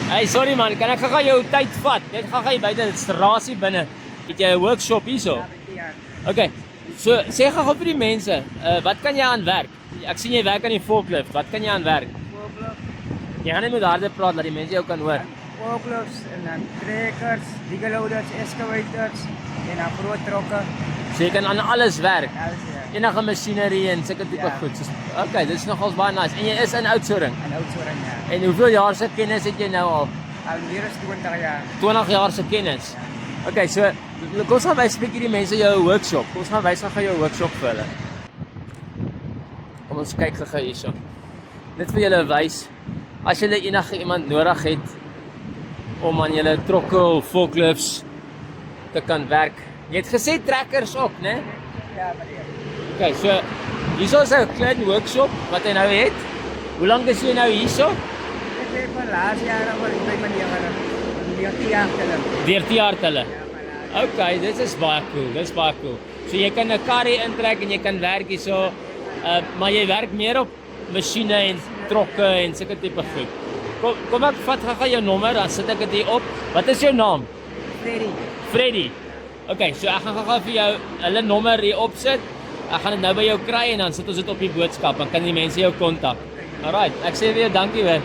Hey, sorry man, kan ek gou jou tyd vat? Net gou jy buite dit strasie binne. Het jy 'n workshop hierso? Okay. So sê gou vir die mense, wat kan jy aan werk? Ek sien jy werk aan die forklift. Wat kan jy aan werk? Jy gaan net met harde praat dat die mense jou kan hoor. Forklifts en dan trekkers, digger loaders, excavators en dan groot trokke. So jy kan aan alles werk. Alles ja. Enige masjinerie en sulke tipe goed. So, okay, dit is nogals baie nice. En jy is in Oudtshoorn. En Oudtshoorn ja. En hoeveel jaar se kennis het jy nou al? Al meer as 20 jaar. 20 jaar se kennis. Okay, so kom ons gaan wys 'n bietjie die mense jou workshop. Kom ons gaan wys gou jou workshop vir hulle. Kom ons kyk gou hierso. Net vir julle wys as julle enige iemand nodig het om aan julle trokke of forklifts te kan werk. Jy het gesê trekkers ook, né? Ja, meneer. Okay, so hierso is 'n klein workshop wat hy nou het. Hoe lank is jy nou hierso? Ek weet van laas jaar al ek by meneer gaan. 14 jaar gelede. 14 jaar telle. Ja, maar Okay, dit is baie cool. Dis baie cool. So jy kan 'n karry intrek en jy kan werk hierso. Maar jy werk meer op masjiene en trokke en sulke tipe goed. Kom ek vat gou jou nommer, dan sit ek dit hier op. Wat is jou naam? Freddy. Freddy. Okay, so ek gaan gou vir jou hulle nommer hier opsit. Ek gaan dit nou by jou kry en dan sit ons dit op die boodskap. Dan kan die mense jou kontak. Alright, ek sê weer dankie hoor.